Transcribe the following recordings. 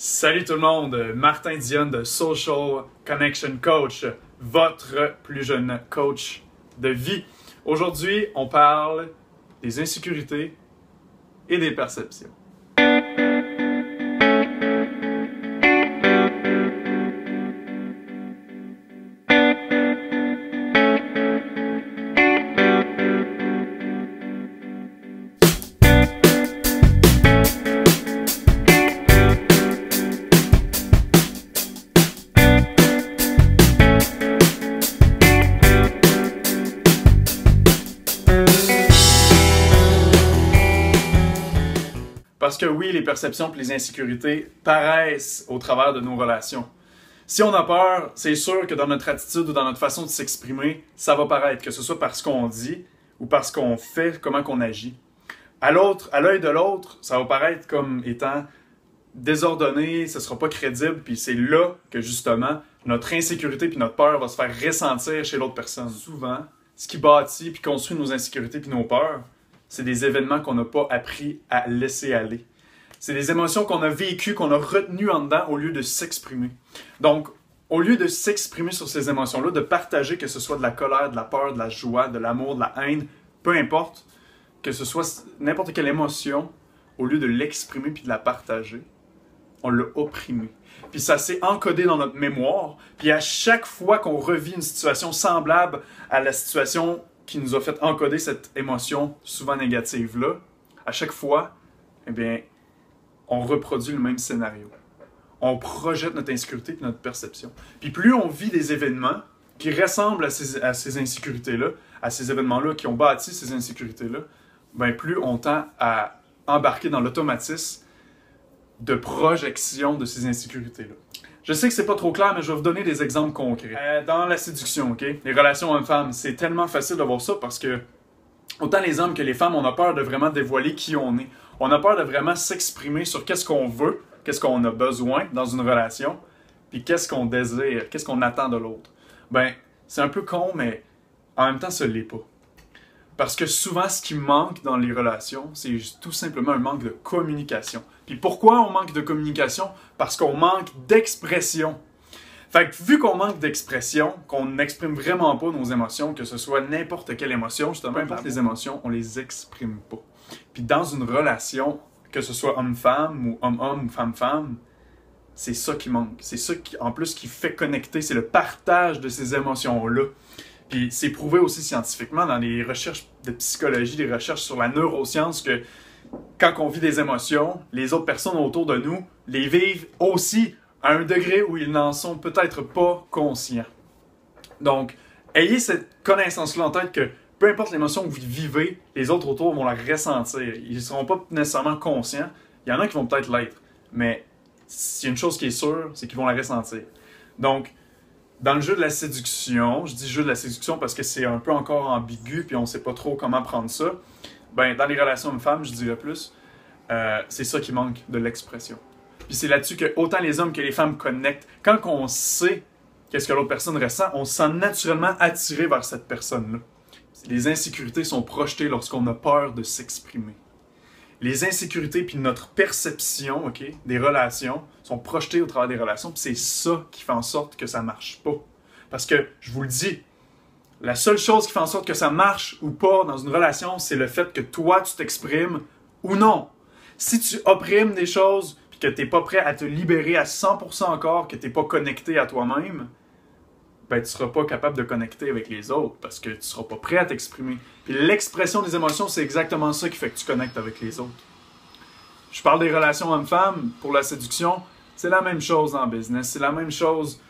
Salut tout le monde, Martin Dionne de Social Connection Coach, votre plus jeune coach de vie. Aujourd'hui, on parle des insécurités et des perceptions. Parce que oui, les perceptions et les insécurités paraissent au travers de nos relations. Si on a peur, c'est sûr que dans notre attitude ou dans notre façon de s'exprimer, ça va paraître, que ce soit par ce qu'on dit ou par ce qu'on fait, comment qu'on agit. À l'œil de l'autre, ça va paraître comme étant désordonné, ce ne sera pas crédible, puis c'est là que justement notre insécurité puis notre peur va se faire ressentir chez l'autre personne. Souvent, ce qui bâtit puis construit nos insécurités puis nos peurs, c'est des événements qu'on n'a pas appris à laisser aller. C'est des émotions qu'on a vécues, qu'on a retenues en dedans au lieu de s'exprimer. Donc, au lieu de s'exprimer sur ces émotions-là, de partager, que ce soit de la colère, de la peur, de la joie, de l'amour, de la haine, peu importe, que ce soit n'importe quelle émotion, au lieu de l'exprimer puis de la partager, on l'a opprimé. Puis ça s'est encodé dans notre mémoire. Puis à chaque fois qu'on revit une situation semblable à la situation qui nous a fait encoder cette émotion souvent négative-là, à chaque fois, eh bien, on reproduit le même scénario. On projette notre insécurité et notre perception. Puis plus on vit des événements qui ressemblent à ces insécurités-là, à ces événements-là qui ont bâti ces insécurités-là, bien plus on tend à embarquer dans l'automatisme de projection de ces insécurités-là. Je sais que c'est pas trop clair, mais je vais vous donner des exemples concrets. Dans la séduction, OK? Les relations hommes-femmes, c'est tellement facile de voir ça parce que autant les hommes que les femmes, on a peur de vraiment dévoiler qui on est. On a peur de vraiment s'exprimer sur qu'est-ce qu'on veut, qu'est-ce qu'on a besoin dans une relation, puis qu'est-ce qu'on désire, qu'est-ce qu'on attend de l'autre. Ben, c'est un peu con, mais en même temps, ce l'est pas. Parce que souvent, ce qui manque dans les relations, c'est tout simplement un manque de communication. Puis pourquoi on manque de communication? Parce qu'on manque d'expression. Fait que vu qu'on manque d'expression, qu'on n'exprime vraiment pas nos émotions, que ce soit n'importe quelle émotion, justement, peu importe les émotions, on les exprime pas. Puis dans une relation, que ce soit homme-femme ou homme-homme ou femme-femme, c'est ça qui manque. C'est ça qui, en plus, qui fait connecter, c'est le partage de ces émotions-là. Puis c'est prouvé aussi scientifiquement dans les recherches de psychologie, des recherches sur la neuroscience, que quand on vit des émotions, les autres personnes autour de nous les vivent aussi à un degré où ils n'en sont peut-être pas conscients. Donc, ayez cette connaissance-là en tête que peu importe l'émotion que vous vivez, les autres autour vont la ressentir. Ils ne seront pas nécessairement conscients. Il y en a qui vont peut-être l'être, mais s'il y a une chose qui est sûre, c'est qu'ils vont la ressentir. Donc, dans le jeu de la séduction, je dis jeu de la séduction parce que c'est un peu encore ambigu puis on ne sait pas trop comment prendre ça. Ben, dans les relations hommes-femmes, je dirais plus, c'est ça qui manque, de l'expression. Puis c'est là-dessus que autant les hommes que les femmes connectent. Quand on sait qu'est-ce que l'autre personne ressent, on se sent naturellement attiré vers cette personne-là. Les insécurités sont projetées lorsqu'on a peur de s'exprimer. Les insécurités puis notre perception, OK, des relations sont projetées au travers des relations, puis c'est ça qui fait en sorte que ça marche pas. Parce que, je vous le dis, la seule chose qui fait en sorte que ça marche ou pas dans une relation, c'est le fait que toi, tu t'exprimes ou non. Si tu opprimes des choses puis que tu n'es pas prêt à te libérer à 100% encore, que tu n'es pas connecté à toi-même, ben, tu ne seras pas capable de connecter avec les autres parce que tu ne seras pas prêt à t'exprimer. Puis l'expression des émotions, c'est exactement ça qui fait que tu connectes avec les autres. Je parle des relations hommes-femmes pour la séduction, c'est la même chose en business, c'est la même chose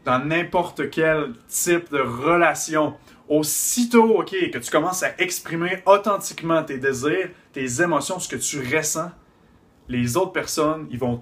dans n'importe quel type de relation. Aussitôt, OK, que tu commences à exprimer authentiquement tes désirs, tes émotions, ce que tu ressens, les autres personnes, ils vont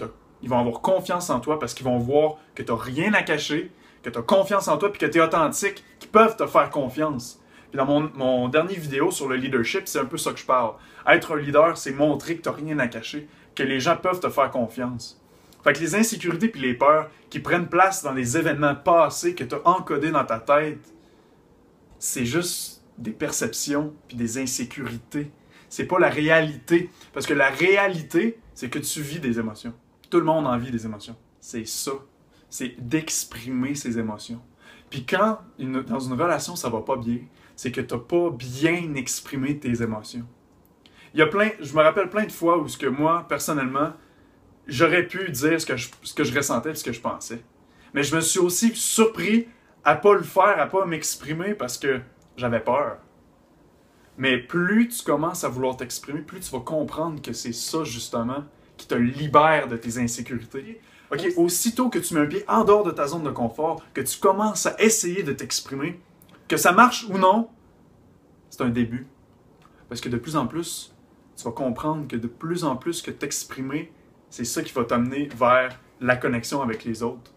avoir confiance en toi parce qu'ils vont voir que tu n'as rien à cacher, que tu as confiance en toi et que tu es authentique, qu'ils peuvent te faire confiance. Puis dans mon dernier vidéo sur le leadership, c'est un peu ça que je parle. Être un leader, c'est montrer que tu n'as rien à cacher, que les gens peuvent te faire confiance. Fait que les insécurités puis les peurs qui prennent place dans les événements passés que tu as encodés dans ta tête, c'est juste des perceptions puis des insécurités. C'est pas la réalité. Parce que la réalité, c'est que tu vis des émotions. Tout le monde a envie des émotions. C'est ça. C'est d'exprimer ses émotions. Puis quand, dans une relation, ça va pas bien, c'est que tu n'as pas bien exprimé tes émotions. Je me rappelle plein de fois où moi, personnellement, j'aurais pu dire ce que je ressentais et ce que je pensais. Mais je me suis aussi surpris à pas le faire, à pas m'exprimer parce que j'avais peur. Mais plus tu commences à vouloir t'exprimer, plus tu vas comprendre que c'est ça, justement, qui te libère de tes insécurités. OK, aussitôt que tu mets un pied en dehors de ta zone de confort, que tu commences à essayer de t'exprimer, que ça marche ou non, c'est un début. Parce que de plus en plus, tu vas comprendre que de plus en plus que t'exprimer, c'est ça qui va t'amener vers la connexion avec les autres.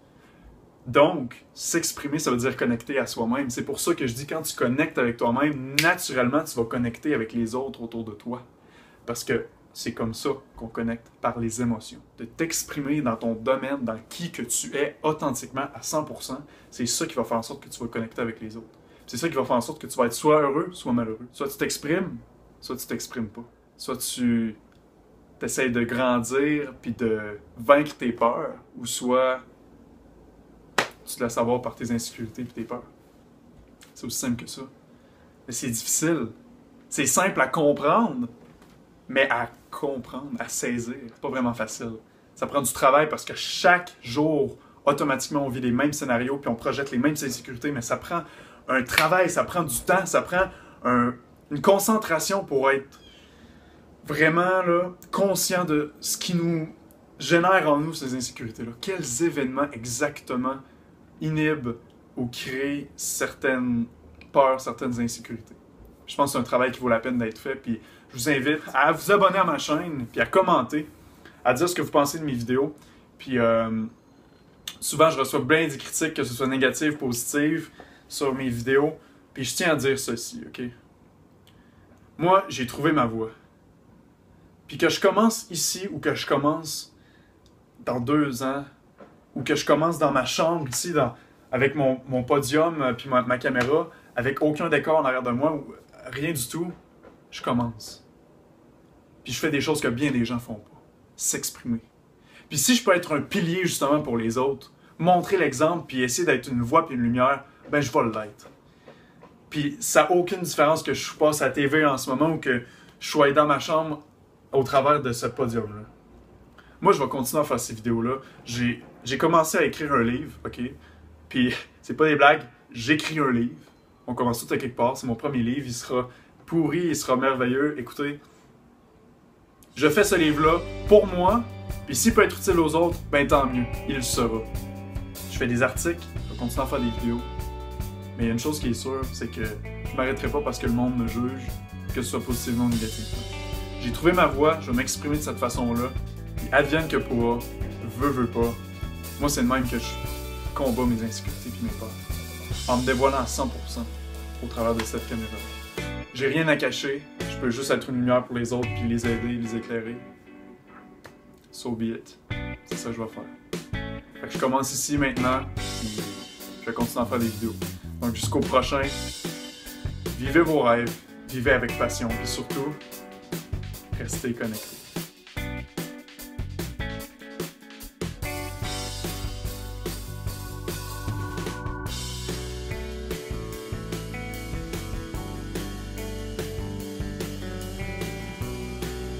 Donc, s'exprimer, ça veut dire connecter à soi-même. C'est pour ça que je dis quand tu connectes avec toi-même, naturellement, tu vas connecter avec les autres autour de toi. Parce que c'est comme ça qu'on connecte, par les émotions. De t'exprimer dans ton domaine, dans qui que tu es, authentiquement, à 100%, c'est ça qui va faire en sorte que tu vas connecter avec les autres. C'est ça qui va faire en sorte que tu vas être soit heureux, soit malheureux. Soit tu t'exprimes, soit tu t'exprimes pas. Soit tu essaies de grandir puis de vaincre tes peurs, ou soit tu te laisses avoir par tes insécurités et tes peurs. C'est aussi simple que ça. Mais c'est difficile. C'est simple à comprendre, mais à comprendre, à saisir, c'est pas vraiment facile. Ça prend du travail parce que chaque jour, automatiquement, on vit les mêmes scénarios puis on projette les mêmes insécurités, mais ça prend un travail, ça prend du temps, ça prend une concentration pour être vraiment là, conscient de ce qui nous génère en nous ces insécurités-là. Quels événements exactement inhibent ou créent certaines peurs, certaines insécurités. Je pense que c'est un travail qui vaut la peine d'être fait, puis je vous invite à vous abonner à ma chaîne, puis à commenter, à dire ce que vous pensez de mes vidéos. Puis souvent, je reçois bien des critiques, que ce soit négatives, positives, sur mes vidéos. Puis je tiens à dire ceci, OK? Moi, j'ai trouvé ma voie. Puis que je commence ici, ou que je commence dans 2 ans, ou que je commence dans ma chambre ici, avec mon podium, puis ma caméra, avec aucun décor en arrière de moi, ou rien du tout, je commence. Puis je fais des choses que bien des gens font pas. S'exprimer. Puis si je peux être un pilier justement pour les autres, montrer l'exemple, puis essayer d'être une voix puis une lumière, ben je vais l'être. Puis ça n'a aucune différence que je passe à la TV en ce moment ou que je sois dans ma chambre au travers de ce podium-là. Moi, je vais continuer à faire ces vidéos-là. J'ai commencé à écrire un livre, OK? Puis c'est pas des blagues, j'écris un livre. On commence tout à quelque part, c'est mon premier livre, il sera pourri, il sera merveilleux. Écoutez, je fais ce livre-là pour moi, puis s'il peut être utile aux autres, ben tant mieux, il le sera. Je fais des articles, je vais continuer à faire des vidéos. Mais il y a une chose qui est sûre, c'est que je m'arrêterai pas parce que le monde me juge, que ce soit positivement ou négativement. J'ai trouvé ma voie, je vais m'exprimer de cette façon-là, puis advienne que pourra, veux pas. Moi, c'est de même que je combats mes insécurités puis mes peurs. En me dévoilant à 100% au travers de cette caméra. J'ai rien à cacher, je peux juste être une lumière pour les autres puis les aider, les éclairer. So be it. C'est ça que je vais faire. Fait que je commence ici maintenant, puis je vais continuer à faire des vidéos. Donc jusqu'au prochain, vivez vos rêves, vivez avec passion, puis surtout, restez connectés.